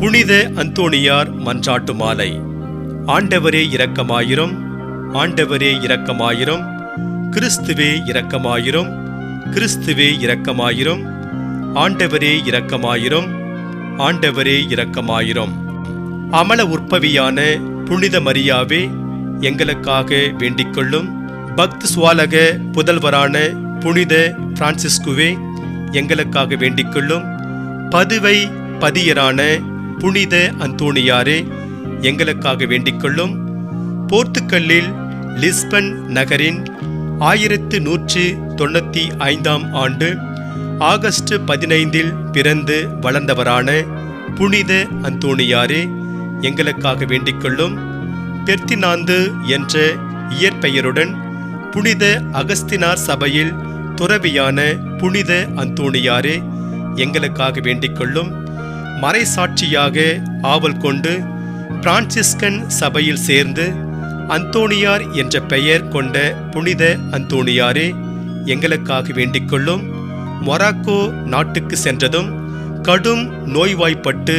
புனித அந்தோணியார் மன்றாட்டு மாலை. ஆண்டவரே இரக்கமாயிரும், ஆண்டவரே இரக்கமாயிரும், கிறிஸ்துவே இரக்கமாயிரும், கிறிஸ்துவே இரக்கமாயிரும், ஆண்டவரே இரக்கமாயிரும், ஆண்டவரே இரக்கமாயிரும். அமல உற்பவியான புனித மரியாவே எங்களுக்காக வேண்டிக்கொள்ளும். பக்தி சுவாலக புதல்வரான புனித பிரான்சிஸ்குவே எங்களுக்காக வேண்டிக்கொள்ளும். பதுவை பதியரான புனித அந்தோணியாரே எங்களுக்காக வேண்டிக்கொள்ளும். போர்த்துக்கல்லில் லிஸ்பன் நகரின் 1195 ஆண்டு ஆகஸ்ட் 15 பிறந்து வளர்ந்தவரான புனித அந்தோணியாரே எங்களுக்காக வேண்டிக்கொள்ளும். பெர்தினாந்து என்ற இயற்பெயருடன் புனித அகஸ்தினார் சபையில் துறவியான புனித அந்தோணியாரே எங்களுக்காக வேண்டிக்கொள்ளும். மறைசாட்சியாக ஆவல் கொண்டு பிரான்சிஸ்கன் சபையில் சேர்ந்து அந்தோணியார் என்ற பெயர் கொண்ட புனித அந்தோணியாரே எங்களுக்காக வேண்டிக்கொள்ளும். மொராக்கோ நாட்டுக்கு சென்றதும் கடும் நோய்வாய்ப்பட்டு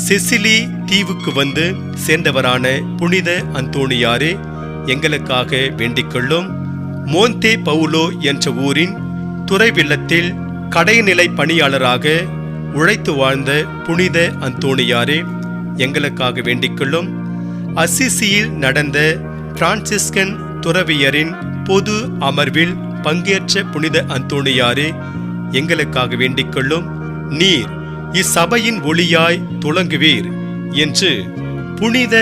சிசிலி தீவுக்கு வந்து சேர்ந்தவரான புனித அந்தோணியாரே எங்களுக்காக வேண்டிக்கொள்ளும். மோந்தே பவுலோ என்ற ஊரின் துறைவில்லத்தில் கடைநிலை பணியாளராக உழைத்து வாழ்ந்த புனித அந்தோணியாரே எங்களுக்காக வேண்டிக்கொள்ளும். அசிசியில் நடந்த பிரான்சிஸ்கன் துறவியரின் பொது அமர்வில் பங்கேற்ற புனித அந்தோணியாரே எங்களுக்காக வேண்டிக்கொள்ளும். நீர் இச்சபையின் ஒளியாய் துலங்குவீர் என்று புனித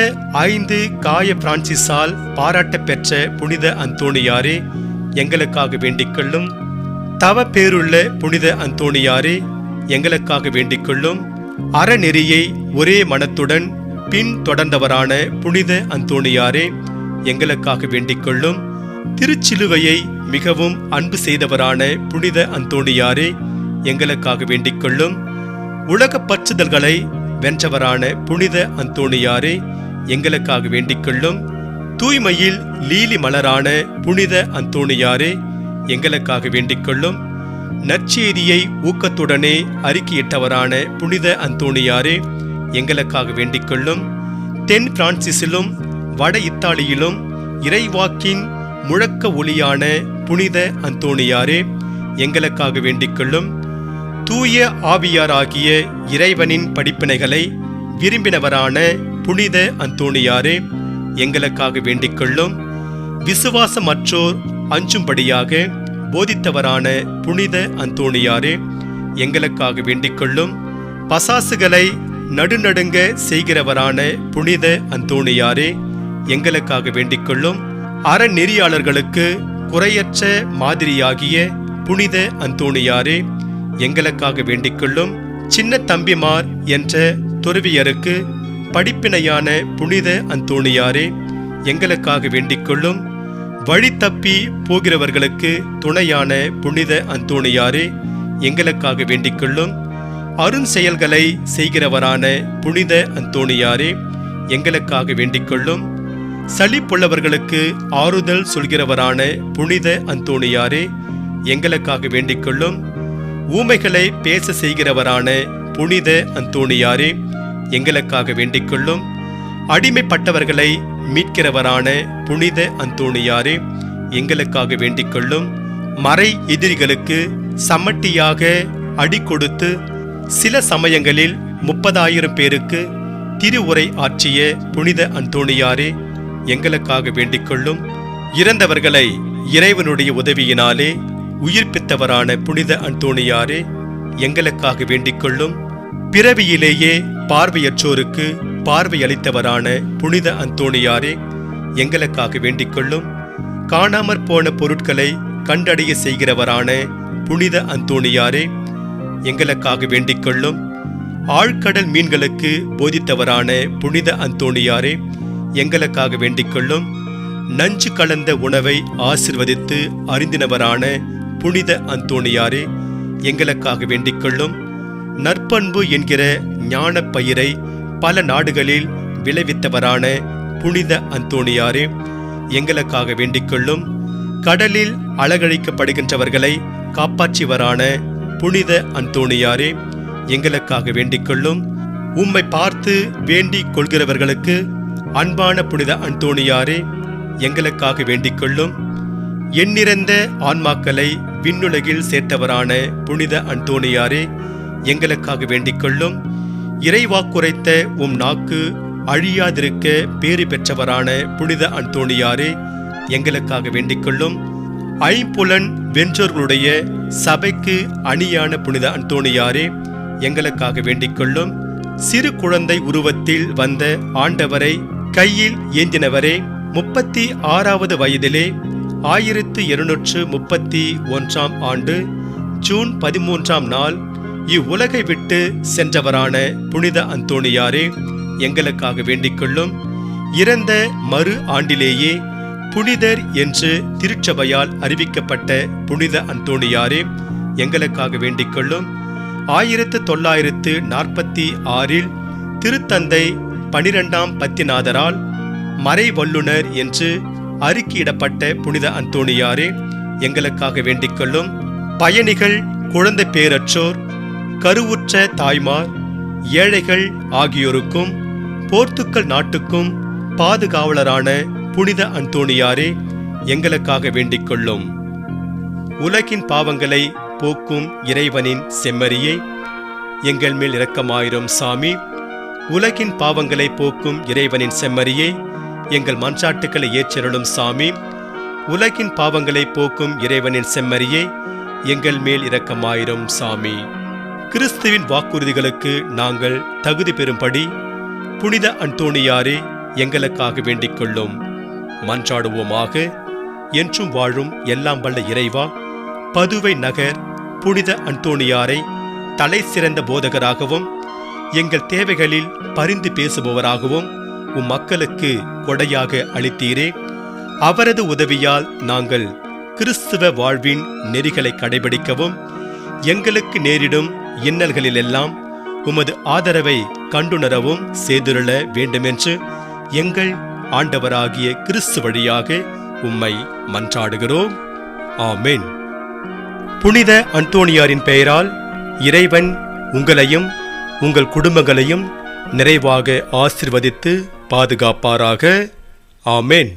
5 காய பிரான்சிஸால் பாராட்ட பெற்ற புனித அந்தோணியாரே எங்களுக்காக வேண்டிக்கொள்ளும். தவ பேருள்ள புனித அந்தோணியாரே எங்களுக்காக வேண்டிக்கொள்ளும். அறநெறியை ஒரே மனத்துடன் பின் தொடர்ந்தவரான புனித அந்தோணியாரே எங்களுக்காக வேண்டிக்கொள்ளும். திருச்சிலுவையை மிகவும் அன்பு செய்தவரான புனித அந்தோணியாரே எங்களுக்காக வேண்டிக்கொள்ளும். உலக பற்றுதல்களை வென்றவரான புனித அந்தோணியாரே எங்களுக்காக வேண்டிக்கொள்ளும். தூய்மையில் லீலி மலரான புனித அந்தோணியாரே எங்களுக்காக வேண்டிக்கொள்ளும். நற்செய்தியை ஊக்கத்துடனே அறிக்கையிட்டவரான புனித அந்தோணியாரே எங்களுக்காக வேண்டிக்கொள்ளும். தென் பிரான்சிஸிலும் வட இத்தாலியிலும் இறைவாக்கின் முழக்க ஒளியான புனித அந்தோணியாரே எங்களுக்காக வேண்டிக்கொள்ளும். தூய ஆவியாராகிய இறைவனின் படிப்பினைகளை விரும்பினவரான புனித அந்தோணியாரே எங்களுக்காக வேண்டிக்கொள்ளும். விசுவாசமற்றோர் அஞ்சும்படியாக போதித்தவரான புனித அந்தோணியாரே எங்களுக்காக வேண்டிக்கொள்ளும். பசாசுகளை நடுநடுங்க செய்கிறவரான புனித அந்தோணியாரே எங்களுக்காக வேண்டிக்கொள்ளும். அறநெறியாளர்களுக்கு குறையற்ற மாதிரியாகிய புனித அந்தோணியாரே எங்களுக்காக வேண்டிக்கொள்ளும். சின்ன தம்பிமார் என்ற துறவியருக்கு படிப்பினையான புனித அந்தோணியாரே எங்களுக்காக வேண்டிக்கொள்ளும். வழி தப்பி போகிறவர்களுக்கு துணையான புனித அந்தோணியாரே எங்களுக்காக வேண்டிக்கொள்ளும். அருஞ்செயல்களை செய்கிறவரான புனித அந்தோணியாரே எங்களுக்காக வேண்டிக்கொள்ளும். சலிப்புள்ளவர்களுக்கு ஆறுதல் சொல்கிறவரான புனித அந்தோணியாரே எங்களுக்காக வேண்டிக்கொள்ளும். ஊமைகளை பேச செய்கிறவரான புனித அந்தோணியாரே எங்களுக்காக வேண்டிக்கொள்ளும். அடிமைப்பட்டவர்களை மீட்கிறவரான புனித அந்தோணியாரே எங்களுக்காக வேண்டிக்கொள்ளும். மறை எதிரிகளுக்கு சம்மட்டியாக அடி கொடுத்து சில சமயங்களில் 30,000 பேருக்கு திருவுரை ஆற்றிய புனித அந்தோணியாரே எங்களுக்காக வேண்டிக்கொள்ளும். இறந்தவர்களை இறைவனுடைய உதவியினாலே உயிர்ப்பித்தவரான புனித அந்தோணியாரே எங்களுக்காக வேண்டிக்கொள்ளும். பிறவியிலேயே பார்வையற்றோருக்கு பார்வையளித்தவரான புனித அந்தோணியாரே எங்களுக்காக வேண்டிக்கொள்ளும். காணாமற் போன பொருட்களை கண்டடைய செய்கிறவரான புனித அந்தோணியாரே எங்களுக்காக வேண்டிக்கொள்ளும். ஆழ்கடல் மீன்களுக்கு போதித்தவரான புனித அந்தோணியாரே எங்களுக்காக வேண்டிக்கொள்ளும். நஞ்சு கலந்த உணவை ஆசிர்வதித்து அருந்தினவரான புனித அந்தோணியாரே எங்களுக்காக வேண்டிக்கொள்ளும். நற்பண்பு என்கிற ஞான பயிரை பல நாடுகளில் விளைவித்தவரான புனித அந்தோணியாரே எங்களுக்காக வேண்டிக்கொள்ளும். கடலில் அலகழிக்கப்படுகின்றவர்களை காப்பாற்றியவரான புனித அந்தோணியாரே எங்களுக்காக வேண்டிக்கொள்ளும். உம்மை பார்த்து வேண்டிக் கொள்கிறவர்களுக்கு அன்பான புனித அந்தோணியாரே, எங்களுக்காக வேண்டிக் கொள்ளும். எண்ணிறந்த ஆன்மாக்களை விண்ணுலகில் சேர்த்தவரான புனித அந்தோணியாரே, எங்களுக்காக வேண்டிக் கொள்ளும். இறைவாக்குரைத்த உம் நாக்கு அழியாதிருக்க பேறு பெற்றவரான புனித அந்தோணியாரே, எங்களுக்காக வேண்டிக் கொள்ளும். ஐம்புலன் வென்றோர்களுடைய சபைக்கு அணியான புனித அந்தோணியாரே, எங்களுக்காக வேண்டிக் கொள்ளும். சிறு குழந்தை உருவத்தில் வந்த ஆண்டவரை கையில் ஏந்தினவரே, 36வது வயதிலே 1231 ஆண்டு ஜூன் 13 நாள் இவ்வுலகை விட்டு சென்றவரான புனித அந்தோணியாரே, எங்களுக்காக வேண்டிக் கொள்ளும். இறந்த மறு ஆண்டிலேயே புனிதர் என்று திருச்சபையால் அறிவிக்கப்பட்ட புனித அந்தோணியாரே, எங்களுக்காக வேண்டிக் கொள்ளும். 1946 திருத்தந்தை 12ஆம் பத்திநாதரால் மறைவல்லுனர் என்று அறிக்கையிடப்பட்ட புனித அந்தோணியாரே, எங்களுக்காக வேண்டிக் கொள்ளும். பயணிகள், குழந்தை பேரற்றோர், கருவுற்ற தாய்மார், ஏழைகள் ஆகியோருக்கும் போர்த்துக்கல் நாட்டுக்கும் பாதுகாவலரான புனித அந்தோணியாரே, எங்களுக்காக வேண்டிக் கொள்ளும். உலகின் பாவங்களை போக்கும் இறைவனின் செம்மறியே, எங்கள் மேல் இரக்கமாயிரும் சாமி. உலகின் பாவங்களை போக்கும் இறைவனின் செம்மறியே, எங்கள் மன்றாட்டுக்களை ஏற்றருளும் சாமி. உலகின் பாவங்களை போக்கும் இறைவனின் செம்மறியே, எங்கள் மேல் இரக்கமாயிரும் சாமி. கிறிஸ்துவின் வாக்குறுதிகளுக்கு நாங்கள் தகுதி பெறும்படி புனித அந்தோணியாரே, எங்களுக்காக வேண்டிக் கொள்ளும். மன்றாடுவோமாக. என்றும் வாழும் எல்லாம் வல்ல இறைவா, பதுவை நகர் புனித அந்தோணியாரை தலை சிறந்த போதகராகவும் எங்கள் தேவைகளில் பரிந்து பேசுபவராகவும் உம் மக்களுக்கு கொடையாக அளித்தீரே. அவரது உதவியால் நாங்கள் கிறிஸ்துவ வாழ்வின் நெறிகளை கடைபிடிக்கவும் எங்களுக்கு நேரிடும் இன்னல்களிலெல்லாம் உமது ஆதரவை கண்டுணரவும் செய்துள்ள வேண்டுமென்று எங்கள் ஆண்டவராகிய கிறிஸ்து வழியாக உம்மை மன்றாடுகிறோம். ஆமென். புனித அந்தோணியாரின் பெயரால் இறைவன் உங்களையும் உங்கள் குடும்பங்களையும் நிறைவாக ஆசீர்வதித்து பாதுகாப்பாராக. ஆமென்.